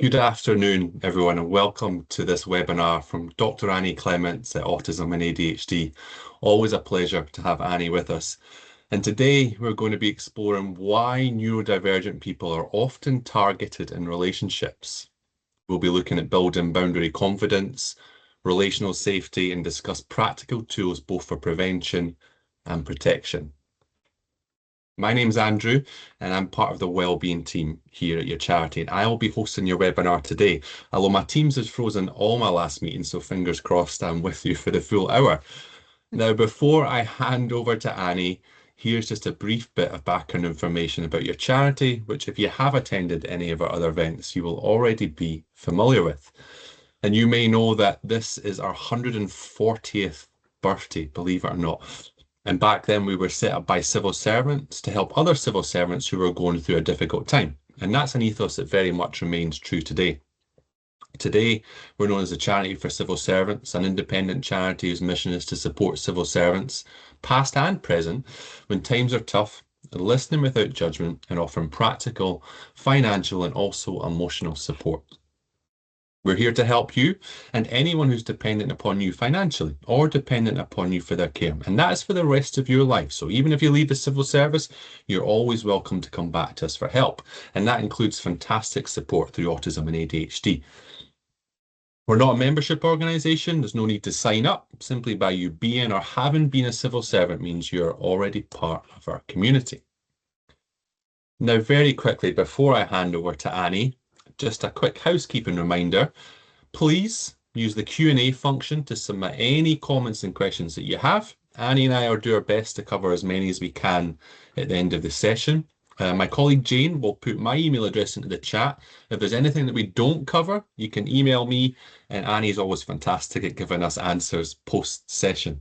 Good afternoon, everyone, and welcome to this webinar from Dr. Annie Clements at Autism and ADHD. Always a pleasure to have Annie with us. And today we're going to be exploring why neurodivergent people are often targeted in relationships. We'll be looking at building boundary confidence, relational safety, and discuss practical tools both for prevention and protection. My name's Andrew, and I'm part of the wellbeing team here at your charity, and I will be hosting your webinar today. Although my Teams has frozen all my last meetings, so fingers crossed I'm with you for the full hour. Now, before I hand over to Annie, here's just a brief bit of background information about your charity, which if you have attended any of our other events, you will already be familiar with. And you may know that this is our 140th birthday, believe it or not. And back then we were set up by civil servants to help other civil servants who were going through a difficult time. And that's an ethos that very much remains true today. Today, we're known as the Charity for Civil Servants, an independent charity whose mission is to support civil servants, past and present, when times are tough, listening without judgment and offering practical, financial, and also emotional support. We're here to help you and anyone who's dependent upon you financially or dependent upon you for their care. And that is for the rest of your life. So even if you leave the civil service, you're always welcome to come back to us for help. And that includes fantastic support through Autism and ADHD. We're not a membership organisation. There's no need to sign up. Simply by you being or having been a civil servant means you're already part of our community. Now, very quickly, before I hand over to Annie, just a quick housekeeping reminder. Please use the Q&A function to submit any comments and questions that you have. Annie and I will do our best to cover as many as we can at the end of the session. My colleague Jane will put my email address into the chat. If there's anything that we don't cover, you can email me, and Annie's always fantastic at giving us answers post-session.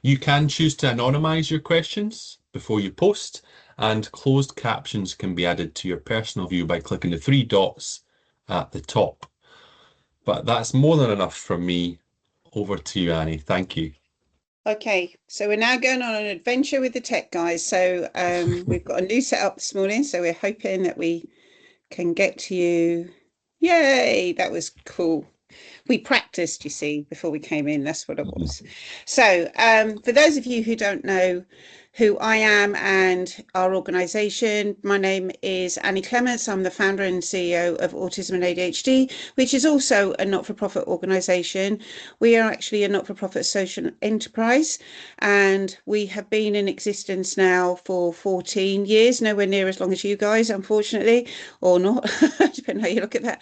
You can choose to anonymize your questions before you post, and closed captions can be added to your personal view by clicking the three dots at the top. But that's more than enough from me. Over to you, Annie. Thank you. Okay, so we're now going on an adventure with the tech guys. So we've got a new setup this morning, so we're hoping that we can get to you. Yay, that was cool. We practiced, you see, before we came in. That's what it was. So for those of you who don't know who I am and our organisation, my name is Annie Clements. I'm the founder and CEO of Autism and ADHD, which is also a not-for-profit organisation. We are actually a not-for-profit social enterprise, and we have been in existence now for 14 years, nowhere near as long as you guys, unfortunately, or not, depending how you look at that.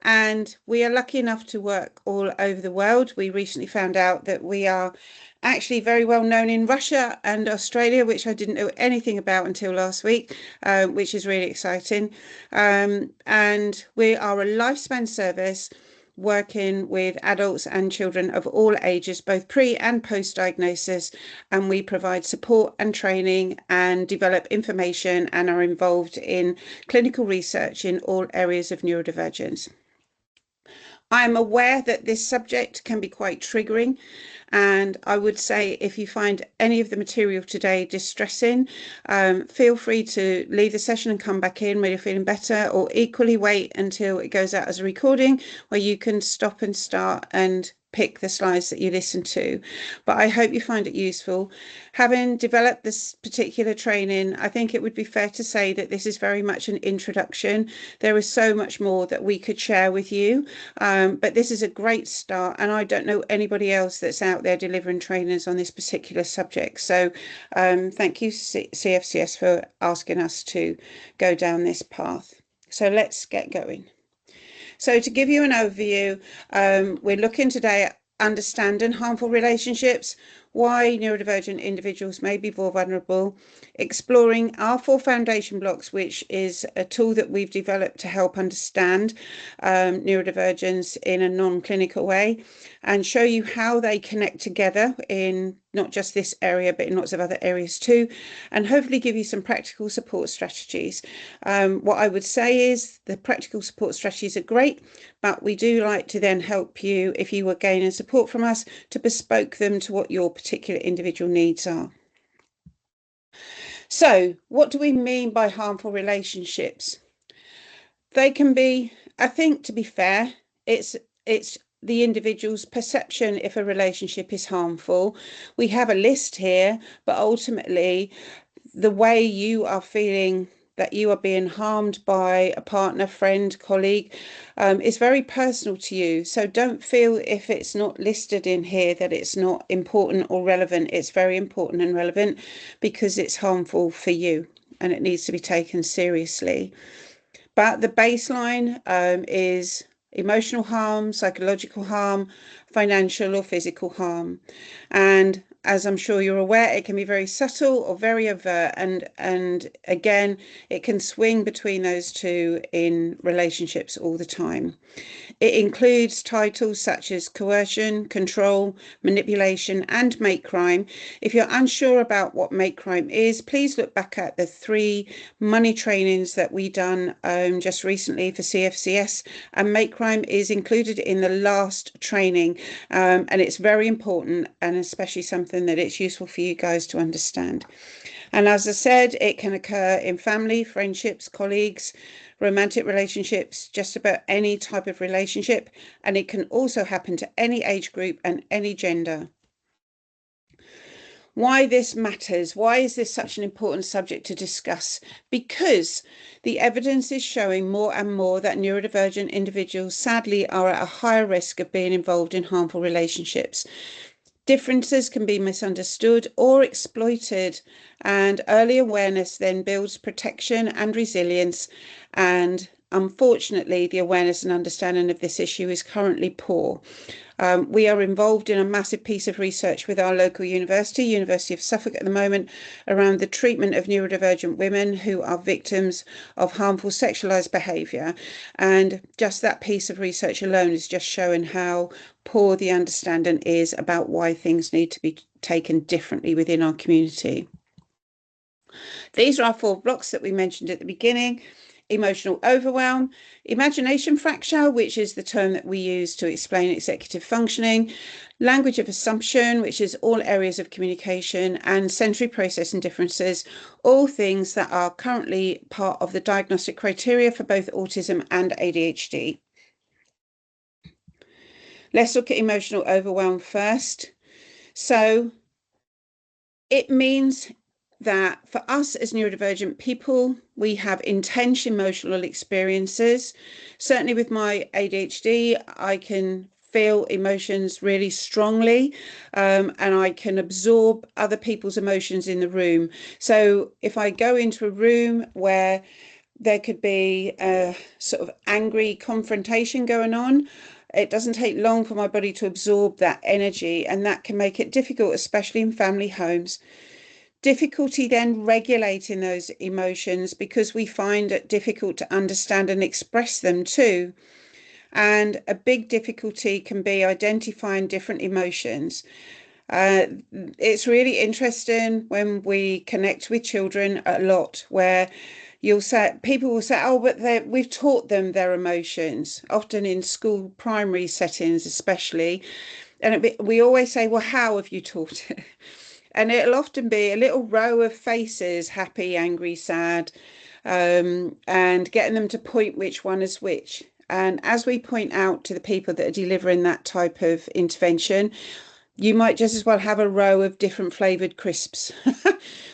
And we are lucky enough to work all over the world. We recently found out that we are actually very well known in Russia and Australia, which I didn't know anything about until last week, which is really exciting. And we are a lifespan service working with adults and children of all ages, both pre and post diagnosis, and we provide support and training and develop information and are involved in clinical research in all areas of neurodivergence. I'm aware that this subject can be quite triggering, and I would say if you find any of the material today distressing, feel free to leave the session and come back in when you're feeling better, or equally wait until it goes out as a recording where you can stop and start and pick the slides that you listen to. But I hope you find it useful. Having developed this particular training, I think it would be fair to say that this is very much an introduction. There is so much more that we could share with you, but this is a great start, and I don't know anybody else that's out there delivering trainings on this particular subject. So thank you, CFCS, for asking us to go down this path. So let's get going. So to give you an overview, we're looking today at understanding harmful relationships, why neurodivergent individuals may be more vulnerable, exploring our 4 foundation blocks, which is a tool that we've developed to help understand neurodivergence in a non-clinical way, and show you how they connect together in not just this area, but in lots of other areas too, and hopefully give you some practical support strategies. What I would say is the practical support strategies are great, but we do like to then help you, if you were gaining support from us, to bespoke them to what your particular individual needs are. So what do we mean by harmful relationships? They can be, I think, to be fair, it's the individual's perception if a relationship is harmful. We have a list here, but ultimately the way you are feeling that you are being harmed by a partner, friend, colleague, is very personal to you. So don't feel if it's not listed in here that it's not important or relevant. It's very important and relevant because it's harmful for you and it needs to be taken seriously. But the baseline is emotional harm, psychological harm, financial or physical harm. And as I'm sure you're aware, it can be very subtle or very overt. And again, it can swing between those two in relationships all the time. It includes titles such as coercion, control, manipulation, and make crime. If you're unsure about what make crime is, please look back at the 3 money trainings that we done just recently for CFCS. And make crime is included in the last training. And it's very important and especially something that it's useful for you guys to understand. And as I said, it can occur in family, friendships, colleagues, romantic relationships, just about any type of relationship. And it can also happen to any age group and any gender. Why this matters? Why is this such an important subject to discuss? Because the evidence is showing more and more that neurodivergent individuals sadly are at a higher risk of being involved in harmful relationships. Differences can be misunderstood or exploited, and early awareness then builds protection and resilience. And unfortunately, the awareness and understanding of this issue is currently poor. We are involved in a massive piece of research with our local university, University of Suffolk at the moment, around the treatment of neurodivergent women who are victims of harmful sexualized behavior. And just that piece of research alone is just showing how poor the understanding is about why things need to be taken differently within our community. These are our 4 blocks that we mentioned at the beginning. Emotional overwhelm, imagination fracture, which is the term that we use to explain executive functioning, language of assumption, which is all areas of communication, and sensory processing differences, all things that are currently part of the diagnostic criteria for both autism and ADHD. Let's look at emotional overwhelm first. So it means that for us as neurodivergent people, we have intense emotional experiences. Certainly with my ADHD, I can feel emotions really strongly, and I can absorb other people's emotions in the room. So if I go into a room where there could be a sort of angry confrontation going on, it doesn't take long for my body to absorb that energy, and that can make it difficult, especially in family homes. Difficulty then regulating those emotions because we find it difficult to understand and express them too. And a big difficulty can be identifying different emotions. It's really interesting when we connect with children a lot where people will say, oh, but we've taught them their emotions, often in school, primary settings especially. And we always say, well, how have you taught it? And it'll often be a little row of faces, happy, angry, sad, and getting them to point which one is which. And as we point out to the people that are delivering that type of intervention, you might just as well have a row of different flavored crisps.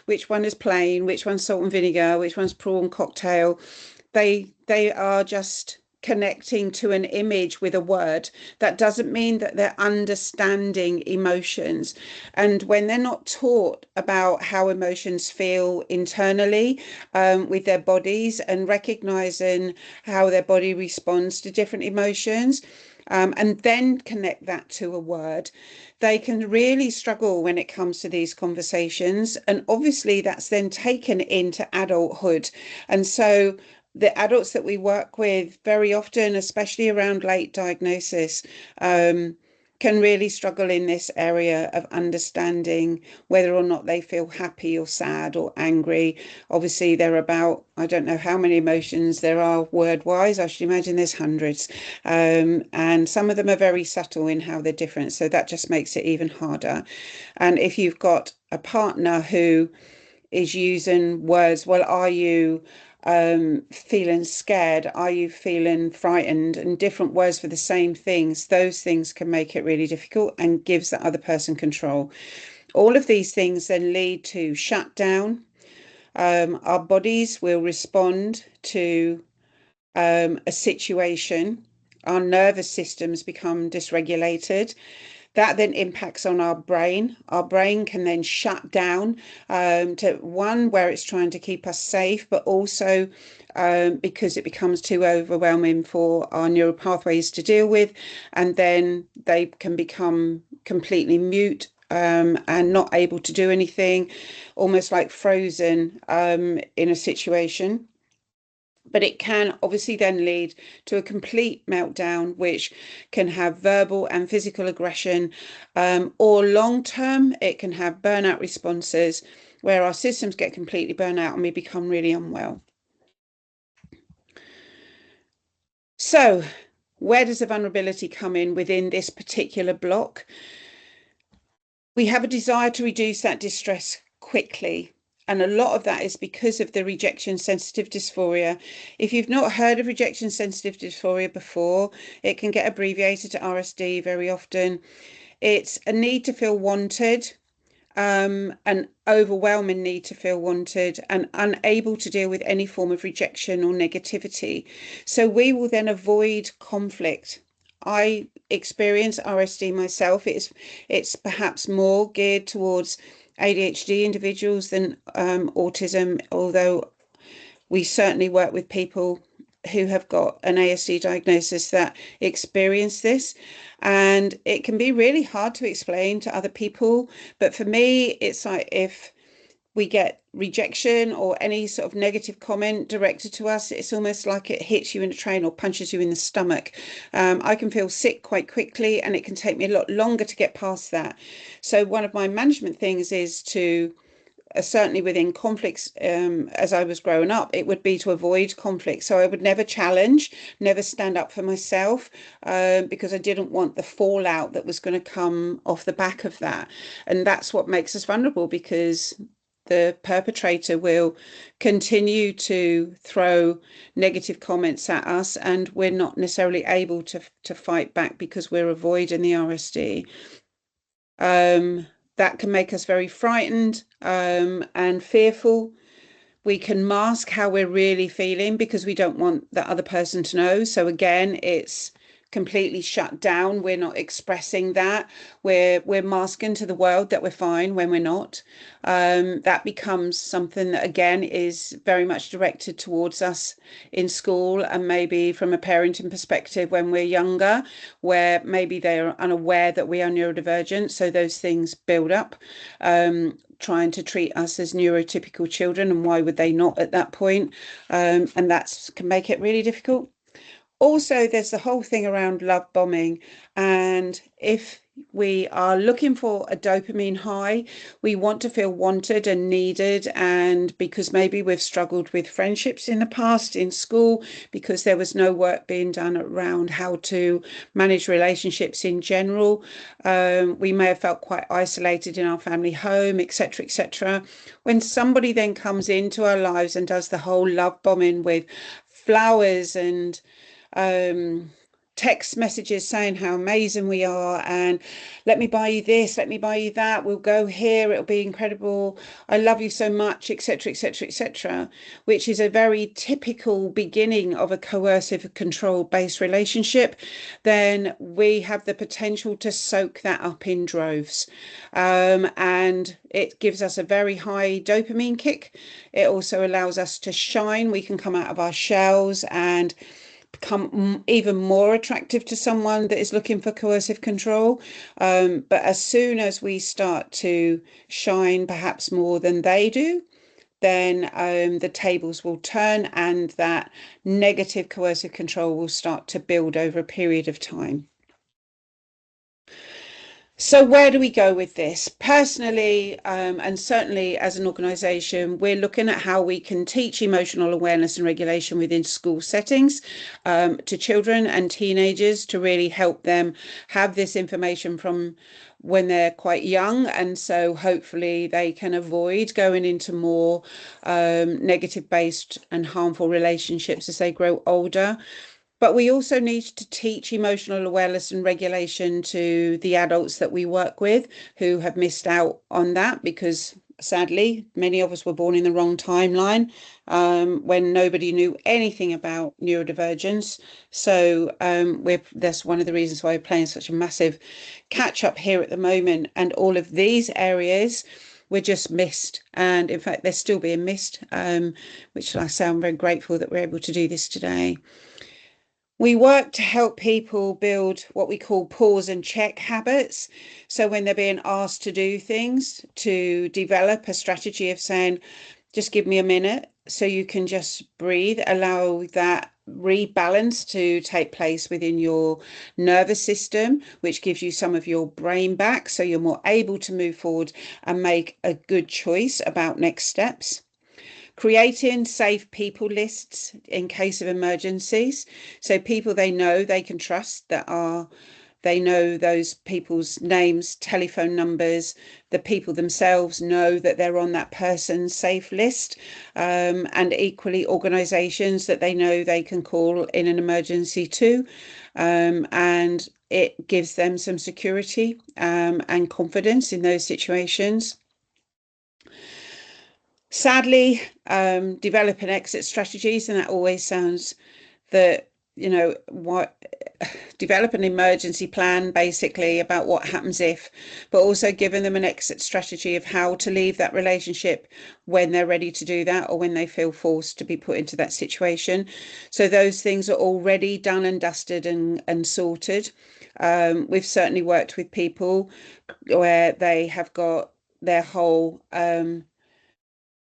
Which one is plain, which one's salt and vinegar, which one's prawn cocktail. They are just connecting to an image with a word. That doesn't mean that they're understanding emotions. And when they're not taught about how emotions feel internally with their bodies and recognizing how their body responds to different emotions, and then connect that to a word, they can really struggle when it comes to these conversations. And obviously that's then taken into adulthood. And so the adults that we work with very often, especially around late diagnosis, can really struggle in this area of understanding whether or not they feel happy or sad or angry. Obviously, there are about, I don't know how many emotions there are word-wise. I should imagine there's hundreds. And some of them are very subtle in how they're different. So that just makes it even harder. And if you've got a partner who is using words, well, are you feeling scared? Are you feeling frightened? And different words for the same things. Those things can make it really difficult and gives the other person control. All of these things then lead to shutdown. Our bodies will respond to a situation. Our nervous systems become dysregulated. That then impacts on our brain. Our brain can then shut down to one where it's trying to keep us safe, but also because it becomes too overwhelming for our neural pathways to deal with. And then they can become completely mute and not able to do anything, almost like frozen in a situation. But it can obviously then lead to a complete meltdown, which can have verbal and physical aggression, or long term, it can have burnout responses where our systems get completely burnt out and we become really unwell. So, where does the vulnerability come in within this particular block? We have a desire to reduce that distress quickly. And a lot of that is because of the rejection sensitive dysphoria. If you've not heard of rejection sensitive dysphoria before, it can get abbreviated to RSD very often. It's a need to feel wanted, an overwhelming need to feel wanted, and unable to deal with any form of rejection or negativity. So we will then avoid conflict. I experience RSD myself. It's perhaps more geared towards ADHD individuals than autism, although we certainly work with people who have got an ASD diagnosis that experience this. And it can be really hard to explain to other people. But for me, it's like if we get rejection or any sort of negative comment directed to us, it's almost like it hits you in a train or punches you in the stomach. I can feel sick quite quickly, and it can take me a lot longer to get past that. So one of my management things is to certainly within conflicts, as I was growing up, it would be to avoid conflict. So I would never challenge, never stand up for myself, because I didn't want the fallout that was going to come off the back of that. And that's what makes us vulnerable, because the perpetrator will continue to throw negative comments at us, and we're not necessarily able to fight back because we're avoiding the RSD. That can make us very frightened and fearful. We can mask how we're really feeling because we don't want the other person to know. So again, it's completely shut down. We're not expressing that. We're masking to the world that we're fine when we're not. That becomes something that again is very much directed towards us in school, and maybe from a parenting perspective when we're younger, where maybe they're unaware that we are neurodivergent. So those things build up. Trying to treat us as neurotypical children, and why would they not at that point? And that can make it really difficult. Also, there's the whole thing around love bombing. And if we are looking for a dopamine high, we want to feel wanted and needed. And because maybe we've struggled with friendships in the past in school, because there was no work being done around how to manage relationships in general, we may have felt quite isolated in our family home, etc., etc. When somebody then comes into our lives and does the whole love bombing with flowers and text messages saying how amazing we are, and let me buy you this, let me buy you that, we'll go here, it'll be incredible, I love you so much, etc., etc., etc., which is a very typical beginning of a coercive control based relationship, then we have the potential to soak that up in droves. And it gives us a very high dopamine kick. It also allows us to shine. We can come out of our shells and become even more attractive to someone that is looking for coercive control. But as soon as we start to shine perhaps more than they do, then the tables will turn, and that negative coercive control will start to build over a period of time. So where do we go with this? Personally, and certainly as an organisation, we're looking at how we can teach emotional awareness and regulation within school settings to children and teenagers to really help them have this information from when they're quite young. And so hopefully they can avoid going into more negative based and harmful relationships as they grow older. But we also need to teach emotional awareness and regulation to the adults that we work with who have missed out on that because sadly, many of us were born in the wrong timeline when nobody knew anything about neurodivergence. So that's one of the reasons why we're playing such a massive catch up here at the moment. And all of these areas were just missed. And in fact, they're still being missed, which I sound very grateful that we're able to do this today. We work to help people build what we call pause and check habits. So when they're being asked to do things, to develop a strategy of saying, just give me a minute so you can just breathe, allow that rebalance to take place within your nervous system, which gives you some of your brain back so you're more able to move forward and make a good choice about next steps. Creating safe people lists in case of emergencies. So people they know they can trust they know those people's names, telephone numbers, the people themselves know that they're on that person's safe list, and equally organisations that they know they can call in an emergency to, and it gives them some security and confidence in those situations. Sadly, developing exit strategies, and that always sounds that, what develop an emergency plan basically about what happens if, but also giving them an exit strategy of how to leave that relationship when they're ready to do that or when they feel forced to be put into that situation. So those things are already done and dusted and sorted. We've certainly worked with people where they have got their whole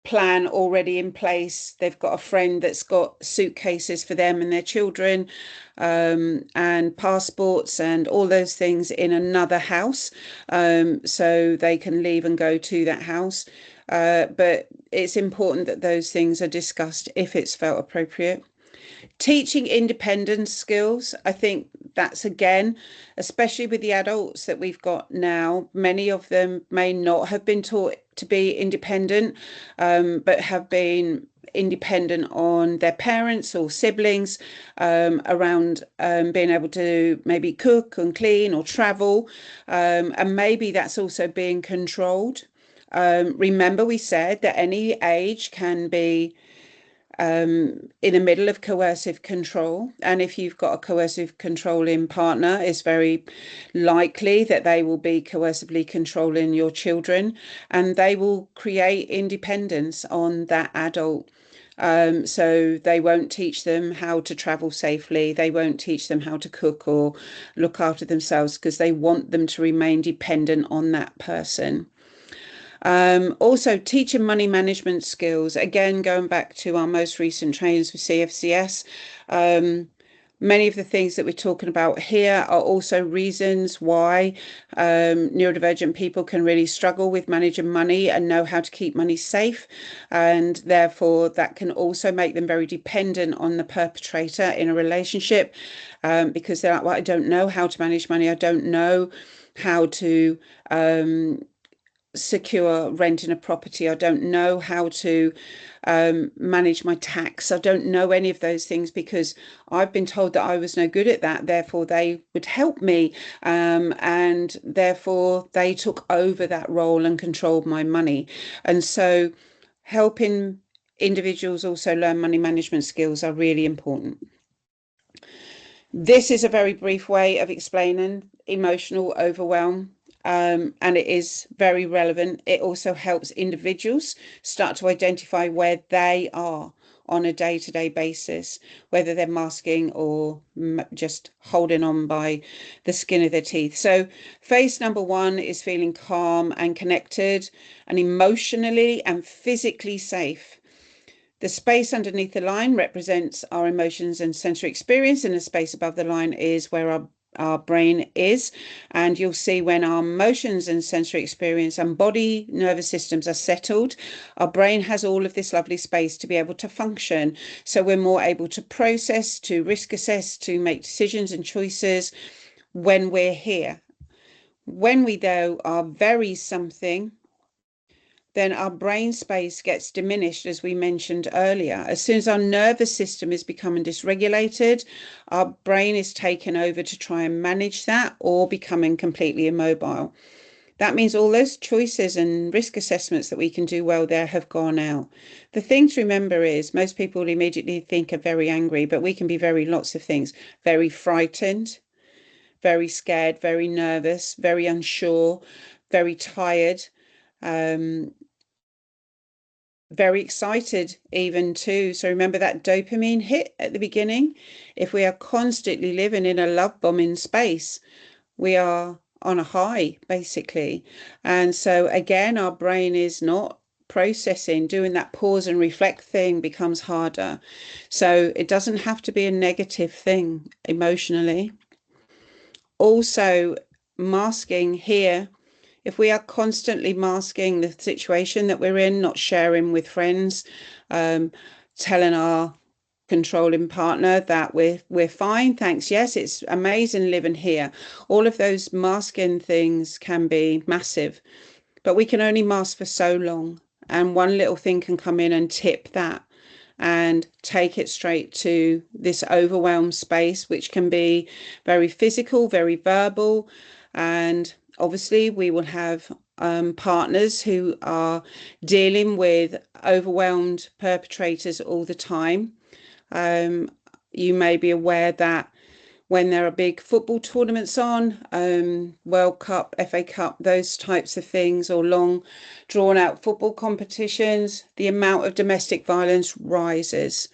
plan already in place. They've got a friend that's got suitcases for them and their children, and passports and all those things in another house, so they can leave and go to that house. But it's important that those things are discussed if it's felt appropriate. Teaching independence skills, I think that's again, especially with the adults that we've got now, many of them may not have been taught to be independent, but have been independent on their parents or siblings, around being able to maybe cook and clean or travel, and maybe that's also being controlled. Remember, we said that any age can be in the middle of coercive control. And if you've got a coercive controlling partner, it's very likely that they will be coercively controlling your children and they will create independence on that adult. So they won't teach them how to travel safely. They won't teach them how to cook or look after themselves because they want them to remain dependent on that person. Also, teaching money management skills. Again, going back to our most recent trainings with CFCS, many of the things that we're talking about here are also reasons why neurodivergent people can really struggle with managing money and know how to keep money safe. And therefore, that can also make them very dependent on the perpetrator in a relationship, because they're like, well, I don't know how to manage money. I don't know how to secure renting a property. I don't know how to manage my tax. I don't know any of those things because I've been told that I was no good at that. Therefore, they would help me, and therefore they took over that role and controlled my money. And so, helping individuals also learn money management skills are really important. This is a very brief way of explaining emotional overwhelm, and it is very relevant. It also helps individuals start to identify where they are on a day-to-day basis, whether they're masking or just holding on by the skin of their teeth. So phase number one is feeling calm and connected and emotionally and physically safe. The space underneath the line represents our emotions and sensory experience, and the space above the line is where our our brain is. And you'll see when our emotions and sensory experience and body nervous systems are settled, our brain has all of this lovely space to be able to function. So we're more able to process, to risk assess, to make decisions and choices when we're here. When we, though, are very something, then our brain space gets diminished, as we mentioned earlier. As soon as our nervous system is becoming dysregulated, our brain is taken over to try and manage that or becoming completely immobile. That means all those choices and risk assessments that we can do well there have gone out. The thing to remember is most people immediately think of very angry, but we can be very lots of things. Very frightened, very scared, very nervous, very unsure, very tired, very excited even too. So remember that dopamine hit at the beginning. If we are constantly living in a love bombing space, we are on a high basically. And so again, our brain is not processing. Doing that pause and reflect thing becomes harder. So it doesn't have to be a negative thing emotionally. Also, masking here, if we are constantly masking the situation that we're in, not sharing with friends, telling our controlling partner that we're fine, thanks, yes, it's amazing living here. All of those masking things can be massive, but we can only mask for so long. And one little thing can come in and tip that and take it straight to this overwhelmed space, which can be very physical, very verbal. And obviously, we will have partners who are dealing with overwhelmed perpetrators all the time. You may be aware that when there are big football tournaments on, World Cup, FA Cup, those types of things, or long drawn out football competitions, the amount of domestic violence rises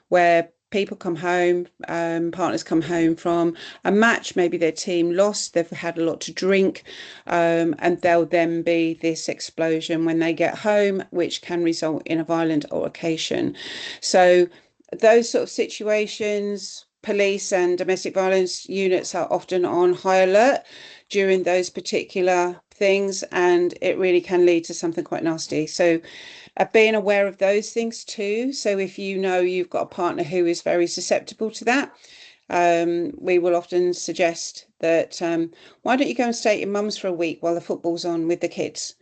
where people come home, partners come home from a match, maybe their team lost, they've had a lot to drink, and there'll then be this explosion when they get home, which can result in a violent altercation. So those sort of situations, police and domestic violence units are often on high alert during those particular things, and it really can lead to something quite nasty. So being aware of those things too. So if you know you've got a partner who is very susceptible to that, we will often suggest that why don't you go and stay at your mum's for a week while the football's on with the kids?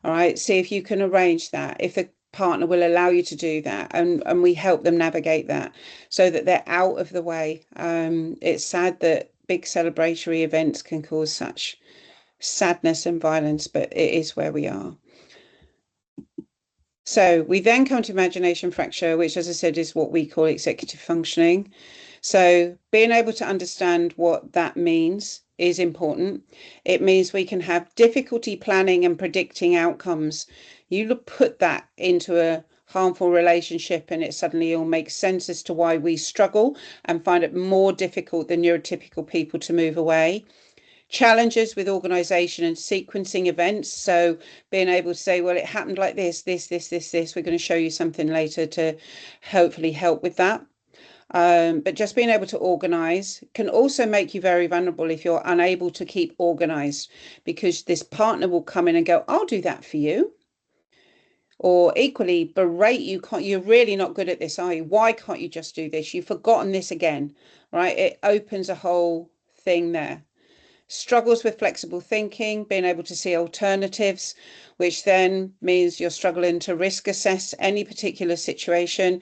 All right, see if you can arrange that, if the partner will allow you to do that, and we help them navigate that so that they're out of the way. It's sad that big celebratory events can cause such sadness and violence, but it is where we are. So we then come to imagination fracture, which, as I said, is what we call executive functioning. So being able to understand what that means is important. It means we can have difficulty planning and predicting outcomes. You put that into a harmful relationship and it suddenly all makes sense as to why we struggle and find it more difficult than neurotypical people to move away. Challenges with organization and sequencing events. So being able to say, well, it happened like this. We're going to show you something later to hopefully help with that. But just being able to organize can also make you very vulnerable if you're unable to keep organized, because this partner will come in and go, I'll do that for you. Or equally berate you, you're really not good at this, are you? Why can't you just do this? You've forgotten this again, right? It opens a whole thing there. Struggles with flexible thinking, being able to see alternatives, which then means you're struggling to risk assess any particular situation.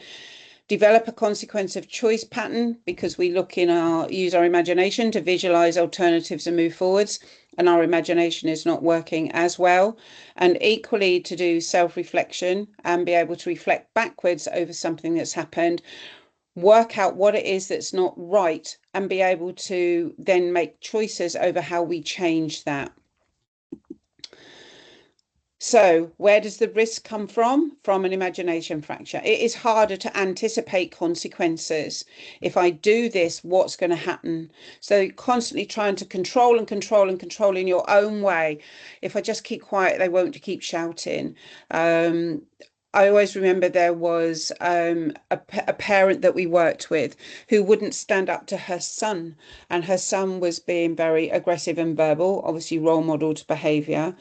Develop a consequence of choice pattern, because we use our imagination to visualize alternatives and move forwards, and our imagination is not working as well. And equally to do self-reflection and be able to reflect backwards over something that's happened, work out what it is that's not right, and be able to then make choices over how we change that. So where does the risk come from? From an imagination fracture. It is harder to anticipate consequences. If I do this, what's going to happen? So constantly trying to control and control and control in your own way. If I just keep quiet, they won't keep shouting. I always remember there was a parent that we worked with who wouldn't stand up to her son, and her son was being very aggressive and verbal, obviously role modeled behavior.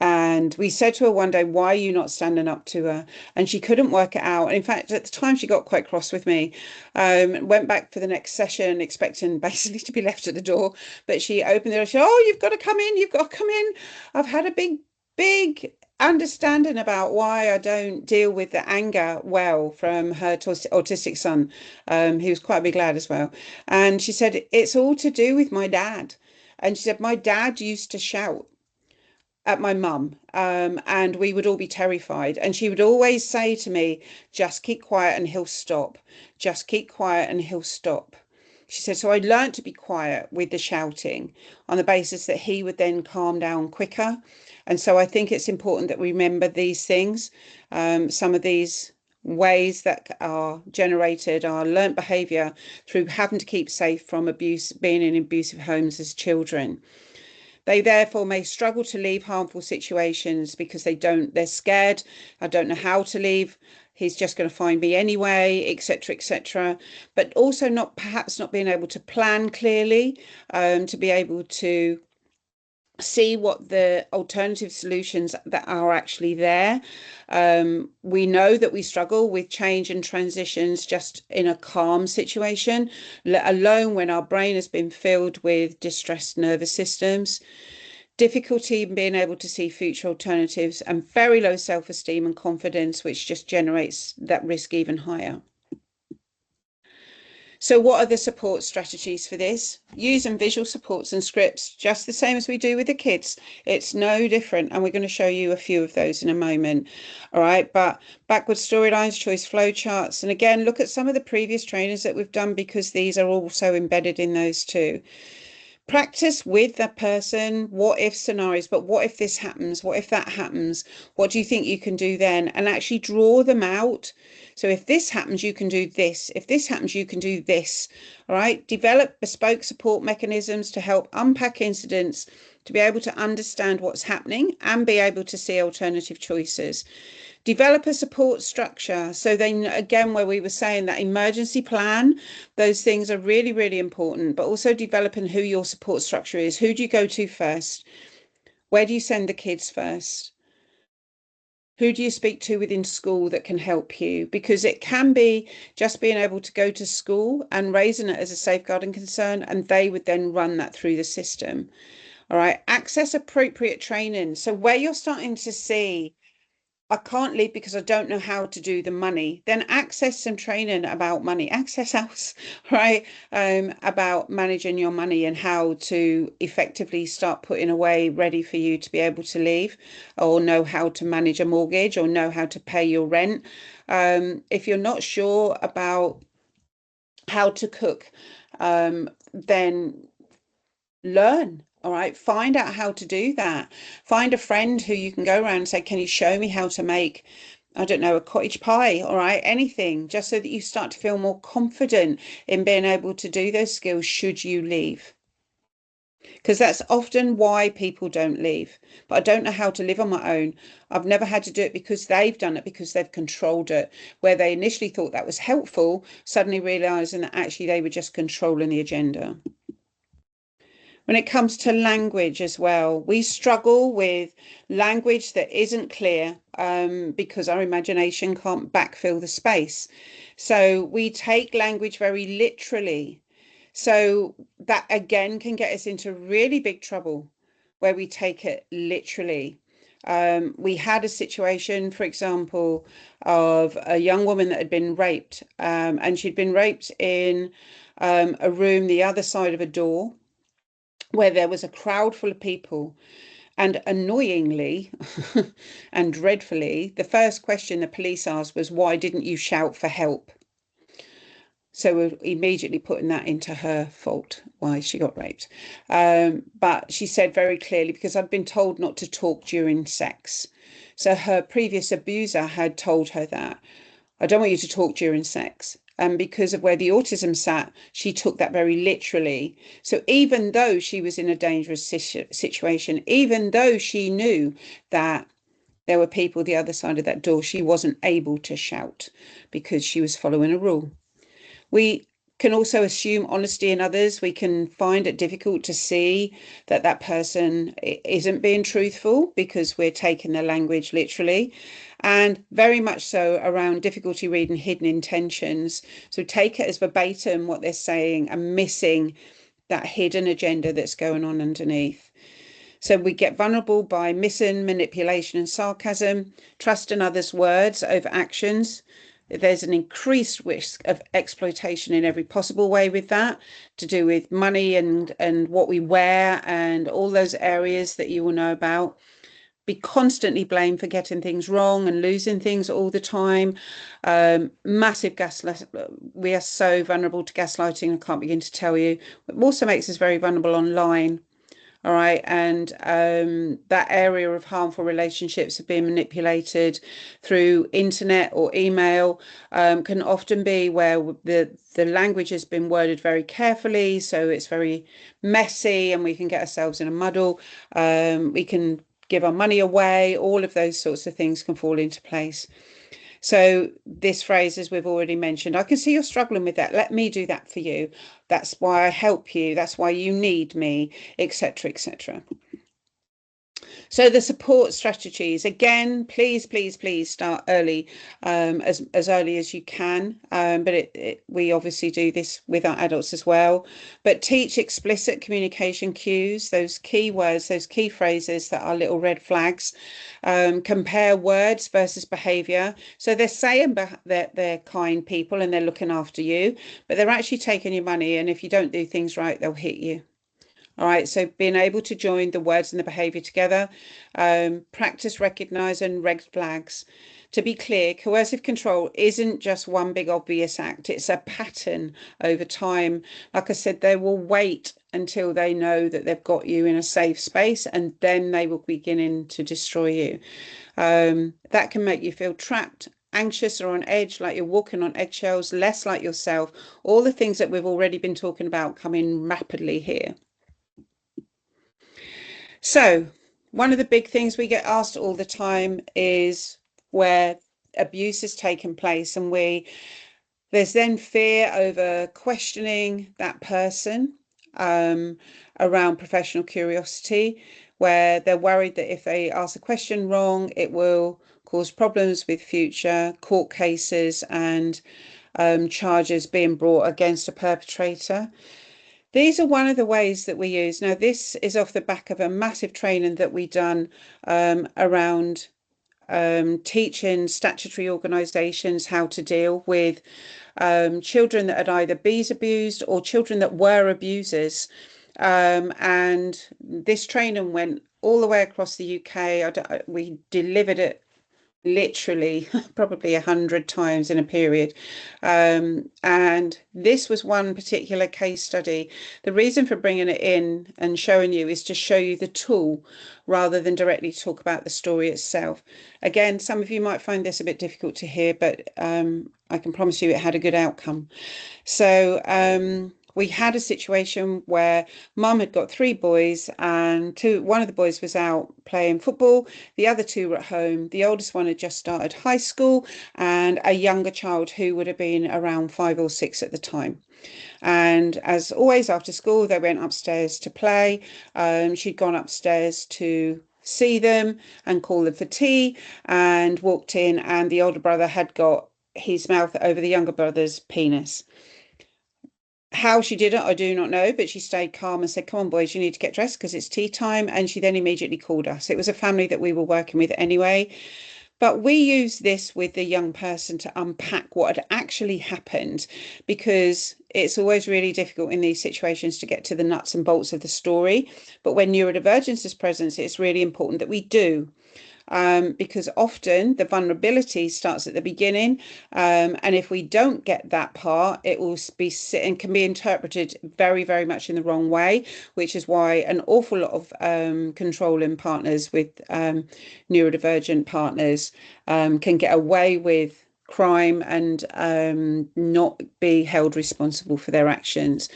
And we said to her one day, "Why are you not standing up to her?" And she couldn't work it out. And in fact, at the time, she got quite cross with me. Went back for the next session, expecting basically to be left at the door. But she opened the door. She said, "Oh, you've got to come in. You've got to come in. I've had a big understanding about why I don't deal with the anger well from her autistic son. He was quite a big lad as well. And she said, it's all to do with my dad. And she said, my dad used to shout at my mum, and we would all be terrified. And she would always say to me, just keep quiet and he'll stop. Just keep quiet and he'll stop. She said, so I learned to be quiet with the shouting on the basis that he would then calm down quicker. And so I think it's important that we remember these things. Some of these ways that are generated are learnt behaviour through having to keep safe from abuse, being in abusive homes as children. They therefore may struggle to leave harmful situations because they're scared. I don't know how to leave. He's just going to find me anyway, etc., etc. But also perhaps not being able to plan clearly, to be able to see what the alternative solutions that are actually there. We know that we struggle with change and transitions just in a calm situation, let alone when our brain has been filled with distressed nervous systems, difficulty in being able to see future alternatives, and very low self-esteem and confidence, which just generates that risk even higher. So what are the support strategies for this? Using visual supports and scripts, just the same as we do with the kids. It's no different. And we're going to show you a few of those in a moment. All right. But backward storylines, choice flowcharts. And again, look at some of the previous trainings that we've done, because these are also embedded in those too. Practice with that person, what if scenarios, but what if this happens? What if that happens? What do you think you can do then? And actually draw them out. So if this happens, you can do this. If this happens, you can do this. All right. Develop bespoke support mechanisms to help unpack incidents, to be able to understand what's happening and be able to see alternative choices. Develop a support structure. So then again, where we were saying that emergency plan, those things are really, really important, but also developing who your support structure is. Who do you go to first? Where do you send the kids first? Who do you speak to within school that can help you? Because it can be just being able to go to school and raising it as a safeguarding concern, and they would then run that through the system. All right. Access appropriate training. So where you're starting to see, I can't leave because I don't know how to do the money, then access some training about money, access us, right? About managing your money and how to effectively start putting away ready for you to be able to leave, or know how to manage a mortgage, or know how to pay your rent. If you're not sure about how to cook, then learn. All right, find out how to do that. Find a friend who you can go around and say, can you show me how to make, I don't know, a cottage pie? All right, anything, just so that you start to feel more confident in being able to do those skills should you leave. Because that's often why people don't leave. But I don't know how to live on my own. I've never had to do it because they've done it, because they've controlled it. Where they initially thought that was helpful, suddenly realizing that actually they were just controlling the agenda. When it comes to language as well, we struggle with language that isn't clear, because our imagination can't backfill the space. So we take language very literally. So that again can get us into really big trouble where we take it literally. We had a situation, for example, of a young woman that had been raped, and she'd been raped in a room the other side of a door, where there was a crowd full of people. And annoyingly and dreadfully, the first question the police asked was, why didn't you shout for help? So we're immediately putting that into her fault, why she got raped. But she said very clearly, because I'd been told not to talk during sex. So her previous abuser had told her that. I don't want you to talk during sex. And because of where the autism sat, she took that very literally. So even though she was in a dangerous situation, even though she knew that There were people the other side of that door. She wasn't able to shout because she was following a rule. We can also assume honesty in others. We can find it difficult to see that that person isn't being truthful because we're taking their language literally, and very much so around difficulty reading hidden intentions. So take it as verbatim what they're saying and missing that hidden agenda that's going on underneath. So we get vulnerable by missing manipulation and sarcasm, trust in others' words over actions. There's an increased risk of exploitation in every possible way with that, to do with money and what we wear and all those areas that you will know about. Be constantly blamed for getting things wrong and losing things all the time. Massive gaslight. We are so vulnerable to gaslighting. I can't begin to tell you. It also makes us very vulnerable online. All right. And that area of harmful relationships of being manipulated through internet or email can often be where the language has been worded very carefully. So it's very messy and we can get ourselves in a muddle. We can give our money away. All of those sorts of things can fall into place. So this phrase, as we've already mentioned, I can see you're struggling with that. Let me do that for you. That's why I help you. That's why you need me, etc., etc. So the support strategies, again, please, please, please start early, as early as you can. But we obviously do this with our adults as well. But teach explicit communication cues, those key words, those key phrases that are little red flags. Compare words versus behavior. So they're saying that they're kind people and they're looking after you, but they're actually taking your money. And if you don't do things right, they'll hit you. All right, so being able to join the words and the behavior together, practice recognizing red flags. To be clear, coercive control isn't just one big obvious act, it's a pattern over time. Like I said, they will wait until they know that they've got you in a safe space and then they will begin to destroy you. That can make you feel trapped, anxious or on edge, like you're walking on eggshells, less like yourself. All the things that we've already been talking about come in rapidly here. So one of the big things we get asked all the time is where abuse has taken place, and there's then fear over questioning that person around professional curiosity, where they're worried that if they ask a question wrong, it will cause problems with future court cases and charges being brought against a perpetrator. These are one of the ways that we use. Now, this is off the back of a massive training that we done around teaching statutory organisations how to deal with children that had either been abused or children that were abusers. And this training went all the way across the UK. We delivered it literally probably 100 times in a period. And this was one particular case study. The reason for bringing it in and showing you is to show you the tool rather than directly talk about the story itself. Again, some of you might find this a bit difficult to hear, but I can promise you it had a good outcome. So we had a situation where mum had got three boys and one of the boys was out playing football. The other two were at home. The oldest one had just started high school and a younger child who would have been around 5 or 6 at the time. And as always, after school, they went upstairs to play. She'd gone upstairs to see them and call them for tea and walked in, and the older brother had got his mouth over the younger brother's penis. How she did it, I do not know, but she stayed calm and said, "Come on, boys, you need to get dressed because it's tea time." And she then immediately called us. It was a family that we were working with anyway. But we use this with the young person to unpack what had actually happened, because it's always really difficult in these situations to get to the nuts and bolts of the story. But when neurodivergence is present, it's really important that we do. Because often the vulnerability starts at the beginning, and if we don't get that part, it will be and can be interpreted very, very much in the wrong way, which is why an awful lot of controlling partners with neurodivergent partners can get away with crime and not be held responsible for their actions.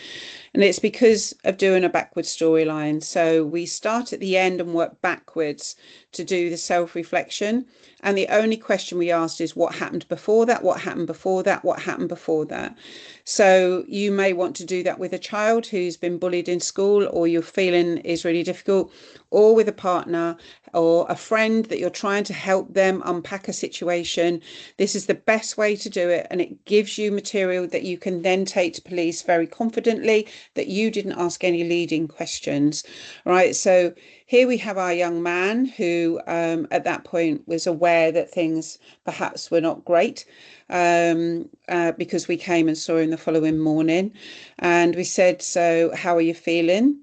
And it's because of doing a backward storyline. So we start at the end and work backwards to do the self-reflection. And the only question we asked is what happened before that, what happened before that, what happened before that. So you may want to do that with a child who's been bullied in school, or you're feeling is really difficult, or with a partner or a friend that you're trying to help them unpack a situation. This is the best way to do it, and it gives you material that you can then take to police very confidently, that you didn't ask any leading questions. Right, so here we have our young man who at that point was aware that things perhaps were not great, because we came and saw him the following morning, and we said, so how are you feeling,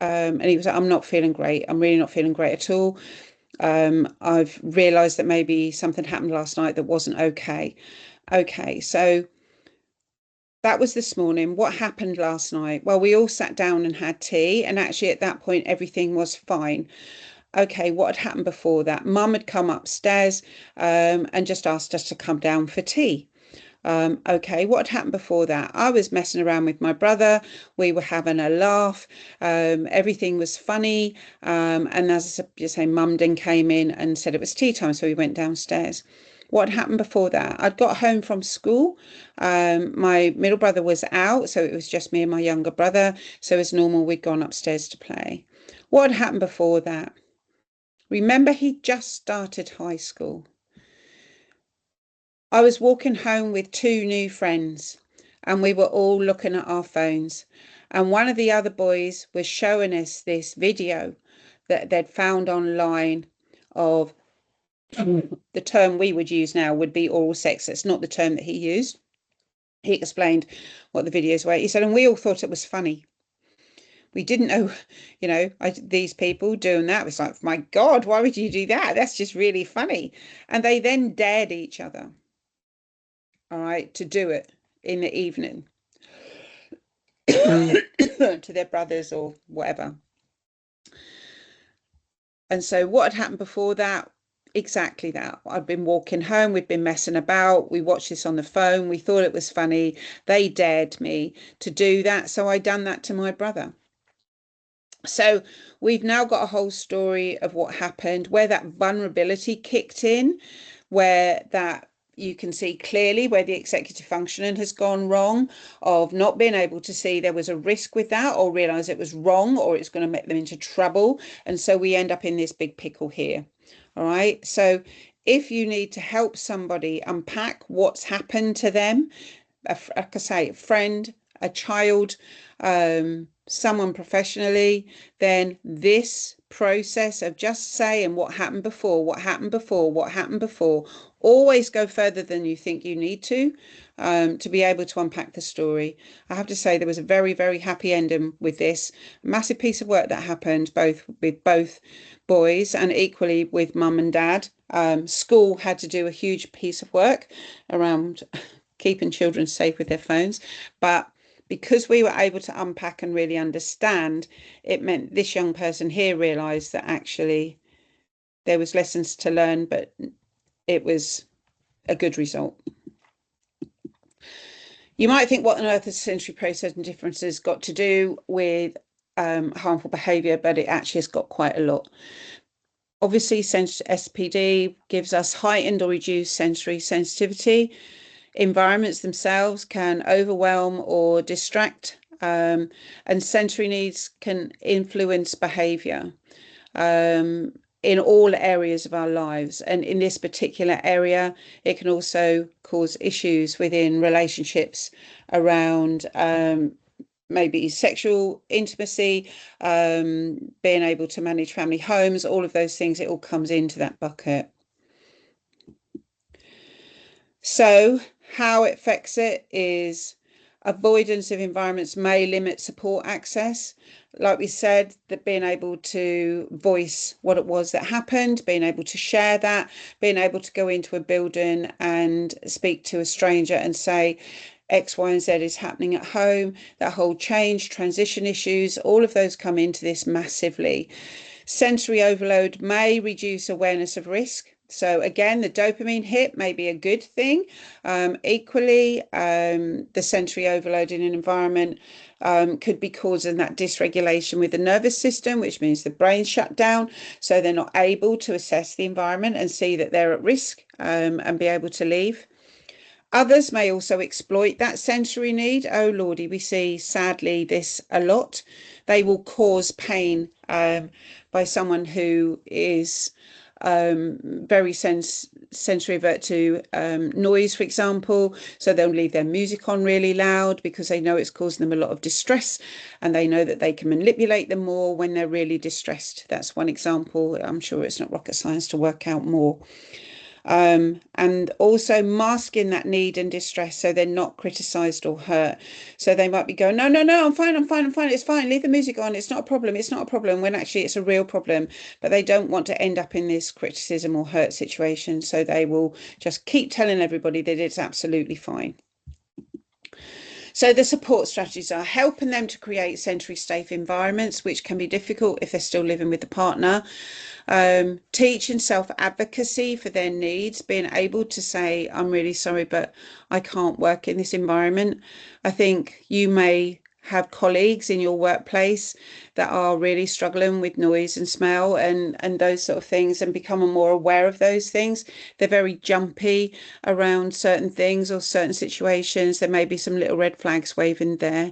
and he was like, I'm not feeling great. I'm really not feeling great at all. I've realized that maybe something happened last night that wasn't okay. Okay, so that was this morning. What happened last night? Well, we all sat down and had tea, and actually at that point everything was fine. Okay, what had happened before that? Mum had come upstairs and just asked us to come down for tea. Okay, what had happened before that? I was messing around with my brother. We were having a laugh. Everything was funny. And as I say, Mum then came in and said it was tea time, so we went downstairs. What happened before that? I'd got home from school. My middle brother was out, so it was just me and my younger brother. So as normal, we'd gone upstairs to play. What had happened before that? Remember, he just started high school. I was walking home with two new friends, and we were all looking at our phones. And one of the other boys was showing us this video that they'd found online of the term we would use now would be oral sex. That's not the term that he used. He explained what the videos were. He said, and we all thought it was funny. We didn't know, these people doing that. It was like, my God, why would you do that? That's just really funny. And they then dared each other, all right, to do it in the evening to their brothers or whatever. And so what had happened before that? Exactly that. I'd been walking home, we'd been messing about, we watched this on the phone, we thought it was funny. They dared me to do that, so I done that to my brother. So we've now got a whole story of what happened, where that vulnerability kicked in, where that you can see clearly where the executive functioning has gone wrong, of not being able to see there was a risk with that, or realize it was wrong, or it's going to make them into trouble. And so we end up in this big pickle here. All right. So if you need to help somebody unpack what's happened to them, like I say, a friend, a child, someone professionally, then this process of just saying what happened before, what happened before, what happened before, always go further than you think you need to be able to unpack the story. I have to say there was a very, very happy ending with this massive piece of work that happened, both with both boys and equally with mum and dad. School had to do a huge piece of work around keeping children safe with their phones, but because we were able to unpack and really understand, it meant this young person here realized that actually there was lessons to learn, but it was a good result. You might think, what on earth has sensory processing differences got to do with harmful behavior, but it actually has got quite a lot. Obviously, SPD gives us heightened or reduced sensory sensitivity. Environments themselves can overwhelm or distract, and sensory needs can influence behavior in all areas of our lives. And in this particular area, it can also cause issues within relationships around maybe sexual intimacy, being able to manage family homes, all of those things. It all comes into that bucket. So how it affects it is avoidance of environments may limit support access. Like we said, that being able to voice what it was that happened, being able to share that, being able to go into a building and speak to a stranger and say, X, Y, and Z is happening at home, that whole change, transition issues, all of those come into this massively. Sensory overload may reduce awareness of risk. So again, the dopamine hit may be a good thing. Equally, the sensory overload in an environment could be causing that dysregulation with the nervous system, which means the brain shut down. So they're not able to assess the environment and see that they're at risk and be able to leave. Others may also exploit that sensory need. Oh Lordy, we see sadly this a lot. They will cause pain by someone who is very sensory avert to noise, for example. So they'll leave their music on really loud because they know it's causing them a lot of distress, and they know that they can manipulate them more when they're really distressed. That's one example. I'm sure it's not rocket science to work out more. And also masking that need and distress so they're not criticized or hurt. So they might be going, no, no, no, I'm fine, I'm fine, I'm fine, it's fine, leave the music on, it's not a problem, it's not a problem, when actually it's a real problem. But they don't want to end up in this criticism or hurt situation, so they will just keep telling everybody that it's absolutely fine. So the support strategies are helping them to create sensory safe environments, which can be difficult if they're still living with the partner. Teaching self-advocacy for their needs, being able to say, I'm really sorry, but I can't work in this environment. I think you may have colleagues in your workplace that are really struggling with noise and smell and those sort of things, and becoming more aware of those things. They're very jumpy around certain things or certain situations. There may be some little red flags waving there.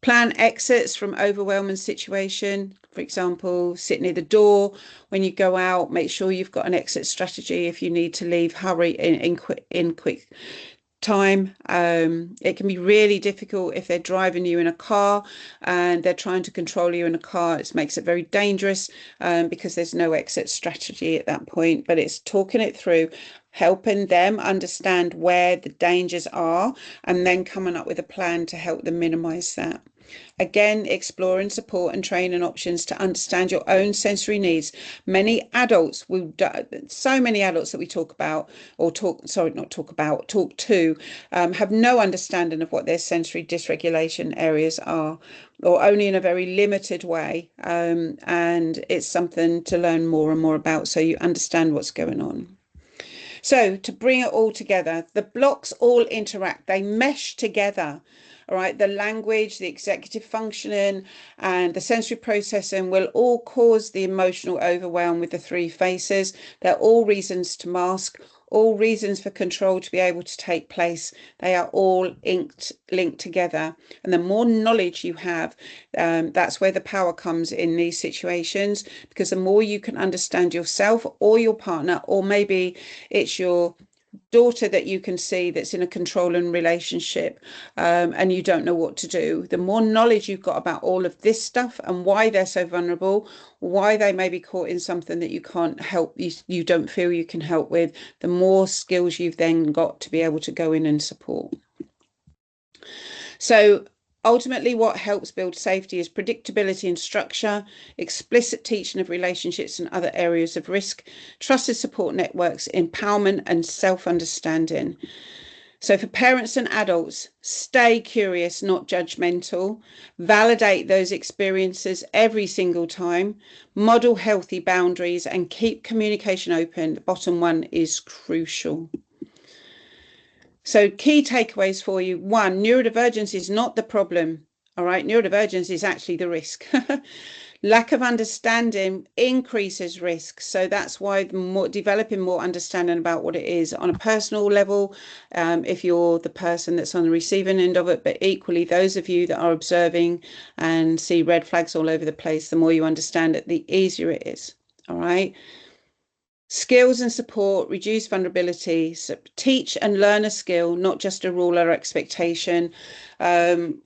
Plan exits from overwhelming situation. For example, sit near the door when you go out. Make sure you've got an exit strategy. If you need to leave, hurry in quick time. It can be really difficult if they're driving you in a car and they're trying to control you in a car. It makes it very dangerous because there's no exit strategy at that point. But it's talking it through, helping them understand where the dangers are, and then coming up with a plan to help them minimize that. Again, exploring support and training options to understand your own sensory needs. Many adults will, so many adults that we talk about, or talk to, have no understanding of what their sensory dysregulation areas are, or only in a very limited way. And it's something to learn more and more about so you understand what's going on. So to bring it all together, the blocks all interact, they mesh together. All right, the language, the executive functioning, and the sensory processing will all cause the emotional overwhelm with the three faces. They're all reasons to mask, all reasons for control to be able to take place. They are all linked together. And the more knowledge you have, that's where the power comes in these situations, because the more you can understand yourself or your partner, or maybe it's your daughter that you can see that's in a controlling relationship, and you don't know what to do. The more knowledge you've got about all of this stuff and why they're so vulnerable, why they may be caught in something that you can't help, you don't feel you can help with, the more skills you've then got to be able to go in and support. So ultimately, what helps build safety is predictability and structure, explicit teaching of relationships and other areas of risk, trusted support networks, empowerment, and self-understanding. So for parents and adults, stay curious, not judgmental. Validate those experiences every single time. Model healthy boundaries and keep communication open. The bottom one is crucial. So key takeaways for you. 1, neurodivergence is not the problem. All right, neurodivergence is actually the risk. Lack of understanding increases risk. So that's why developing more understanding about what it is on a personal level, if you're the person that's on the receiving end of it, but equally those of you that are observing and see red flags all over the place, the more you understand it, the easier it is. All right. Skills and support, reduce vulnerability, so teach and learn a skill, not just a rule or expectation.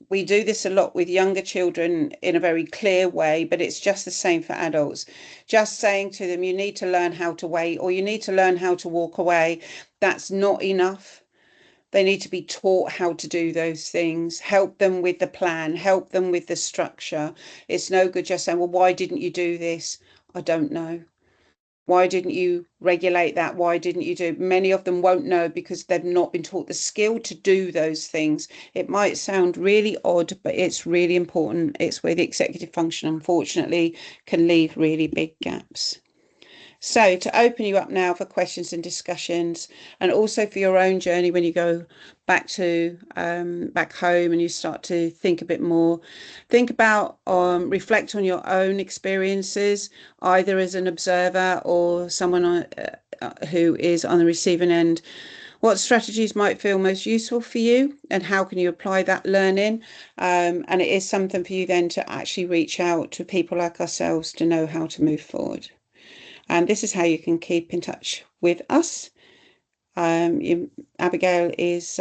We do this a lot with younger children in a very clear way, but it's just the same for adults. Just saying to them, you need to learn how to wait, or you need to learn how to walk away, that's not enough. They need to be taught how to do those things, help them with the plan, help them with the structure. It's no good just saying, well, why didn't you do this? I don't know. Why didn't you regulate that? Why didn't you do? Many of them won't know because they've not been taught the skill to do those things. It might sound really odd, but it's really important. It's where the executive function, unfortunately, can leave really big gaps. So to open you up now for questions and discussions, and also for your own journey when you go back to back home and you start to think a bit more, think about reflect on your own experiences, either as an observer or someone who is on the receiving end. What strategies might feel most useful for you, and how can you apply that learning? And it is something for you then to actually reach out to people like ourselves to know how to move forward. And this is how you can keep in touch with us. Abigail is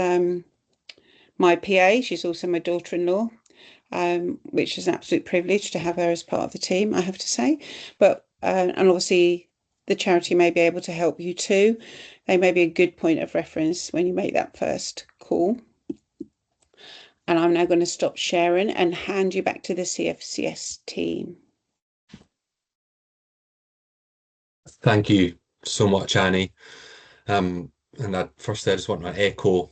my PA. She's also my daughter-in-law, which is an absolute privilege to have her as part of the team, I have to say. But and obviously the charity may be able to help you too. They may be a good point of reference when you make that first call. And I'm now going to stop sharing and hand you back to the CFCS team. Thank you so much, Annie. And firstly, I just want to echo,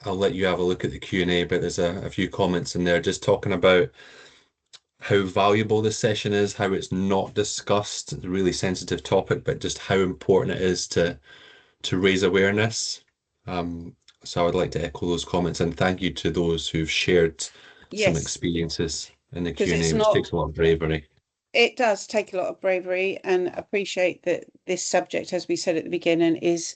I'll let you have a look at the Q&A, but there's a few comments in there just talking about how valuable this session is, how it's not discussed, it's a really sensitive topic, but just how important it is to raise awareness. So I would like to echo those comments and thank you to those who've shared some Yes, experiences in the because it's Q&A, which not, takes a lot of bravery. it does take a lot of bravery, and appreciate that this subject, as we said at the beginning, is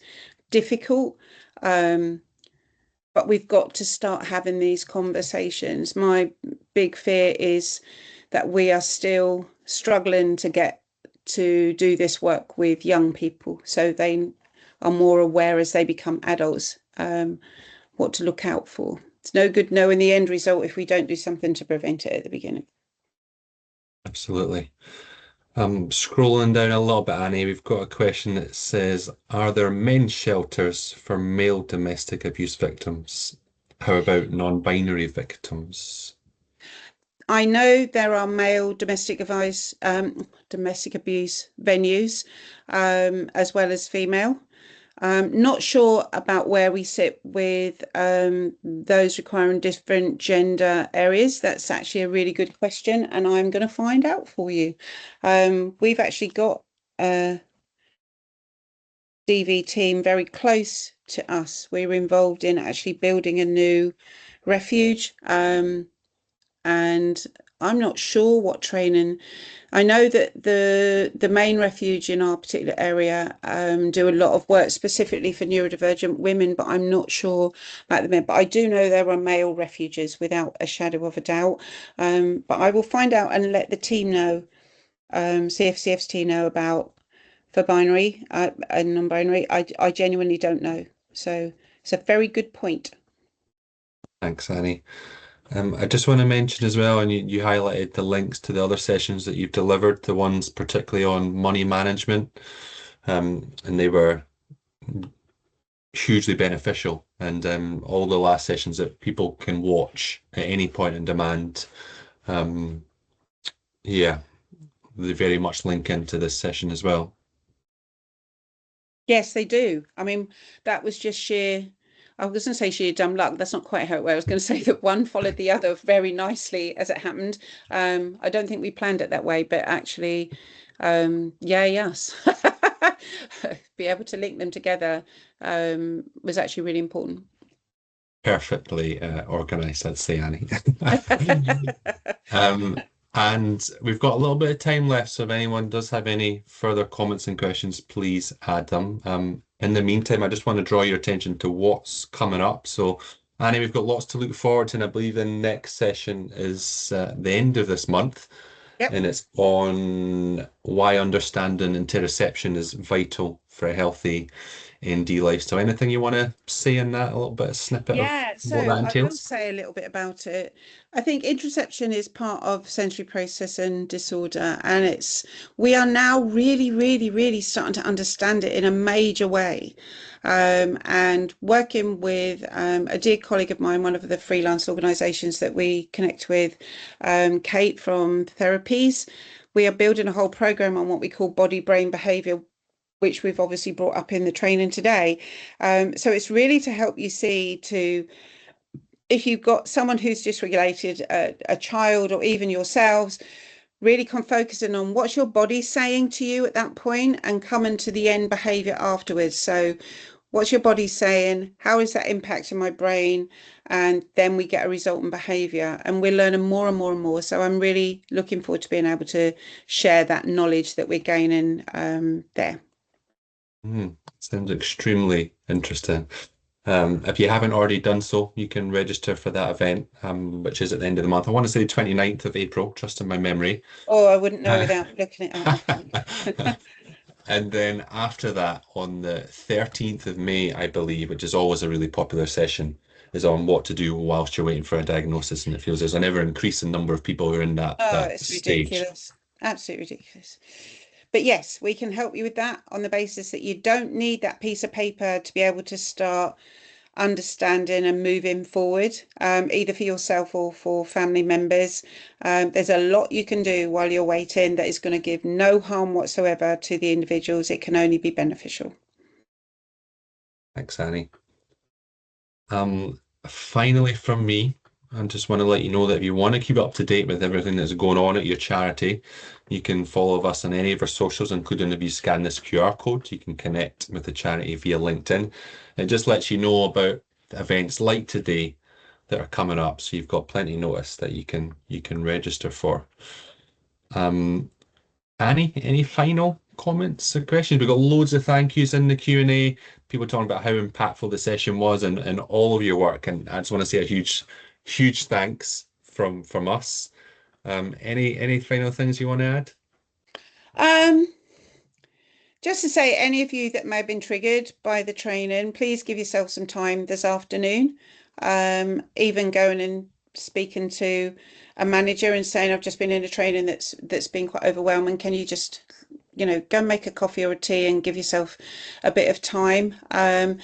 difficult. But we've got to start having these conversations. My big fear is that we are still struggling to get to do this work with young people, so they are more aware as they become adults, what to look out for. It's no good knowing the end result if we don't do something to prevent it at the beginning. Absolutely. Scrolling down a little bit, Annie, we've got a question that says, are there men's shelters for male domestic abuse victims? How about non-binary victims? I know there are male domestic abuse venues, as well as female. Not sure about where we sit with those requiring different gender areas. That's actually a really good question, and I'm going to find out for you. We've actually got a DV team very close to us. We're involved in actually building a new refuge, and I'm not sure what training. I know that the main refuge in our particular area do a lot of work specifically for neurodivergent women, but I'm not sure about the men. But I do know there are male refuges without a shadow of a doubt. But I will find out and let the team know, CFCF's team know about for binary and non-binary. I genuinely don't know. So it's a very good point. Thanks, Annie. I just want to mention as well, and you highlighted the links to the other sessions that you've delivered, the ones particularly on money management, and they were hugely beneficial. And all the last sessions that people can watch at any point in demand, yeah, they very much link into this session as well. Yes, they do. I mean, that was just sheer, I was going to say sheer dumb luck. That's not quite how it went. I was going to say that one followed the other very nicely as it happened. I don't think we planned it that way, but actually, yeah, yes. Be able to link them together was actually really important. Perfectly organized, I'd say, Annie. Um, and we've got a little bit of time left, so if anyone does have any further comments and questions, please add them. In the meantime, I just want to draw your attention to what's coming up. So, Annie, we've got lots to look forward to, and I believe the next session is the end of this month, Yep. and it's on why understanding interoception is vital for a healthy ND lifestyle. Anything you want to say in that, a little bit of snippet of Yeah, what so that I will entails? say a little bit about it. I think interoception is part of sensory processing disorder, and we are now really, really, really starting to understand it in a major way. And working with a dear colleague of mine, one of the freelance organisations that we connect with, Kate from Therapies, we are building a whole program on what we call body brain behaviour, which we've obviously brought up in the training today. So it's really to help you see to, if you've got someone who's dysregulated, a child or even yourselves, really focusing on what's your body saying to you at that point and coming to the end behavior afterwards. So what's your body saying? How is that impacting my brain? And then we get a resultant behavior, and we're learning more and more and more. So I'm really looking forward to being able to share that knowledge that we're gaining there. Sounds extremely interesting. If you haven't already done so, you can register for that event, which is at the end of the month. I want to say 29th of April, trust in my memory. Oh, I wouldn't know Uh, without looking it up. And then after that, on the 13th of May, I believe, which is always a really popular session, is on what to do whilst you're waiting for a diagnosis. And it feels there's an ever increasing number of people who are in Oh, that it's stage. ridiculous. Absolutely ridiculous. But yes, we can help you with that on the basis that you don't need that piece of paper to be able to start understanding and moving forward, either for yourself or for family members. There's a lot you can do while you're waiting that is going to give no harm whatsoever to the individuals. It can only be beneficial. Thanks, Annie. Finally, from me, I just want to let you know that if you want to keep up to date with everything that's going on at your charity, you can follow us on any of our socials, including if you scan this QR code, you can connect with the charity via LinkedIn. It just lets you know about events like today that are coming up, so you've got plenty of notice that you can register for. Um, Annie, any final comments or questions? We've got loads of thank yous in the Q&A, people talking about how impactful the session was and all of your work. And I just want to say a huge thanks from us. Any final things you want to add? Um, just to say, any of you that may have been triggered by the training, please give yourself some time this afternoon. Even going and speaking to a manager and saying, I've just been in a training that's been quite overwhelming. Can you just, go and make a coffee or a tea and give yourself a bit of time? And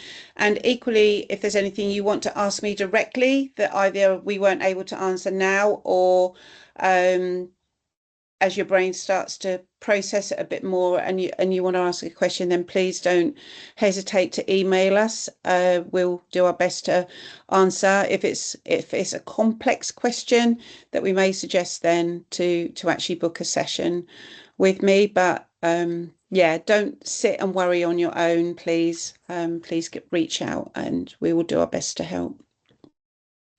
equally, if there's anything you want to ask me directly that either we weren't able to answer now or as your brain starts to process it a bit more and you want to ask a question, then please don't hesitate to email us. We'll do our best to answer. If it's a complex question that we may suggest then to actually book a session with me. But yeah, don't sit and worry on your own, please. Please reach out and we will do our best to help.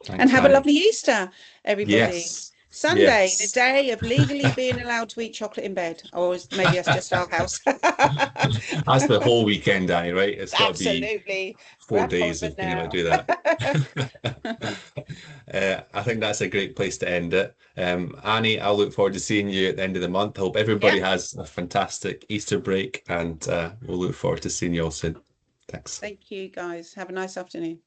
And Thanks, have a Annie. lovely Easter, everybody. Yes, Sunday, the yes. day of legally being allowed to eat chocolate in bed, or maybe that's just our house. That's the whole weekend, Annie, right? It's got to be Absolutely. 4 days Wrap on of being able to now. do that. I think that's a great place to end it. Annie, I look forward to seeing you at the end of the month. I hope everybody Yeah. has a fantastic Easter break, and we'll look forward to seeing you all soon. Thanks. Thank you, guys. Have a nice afternoon.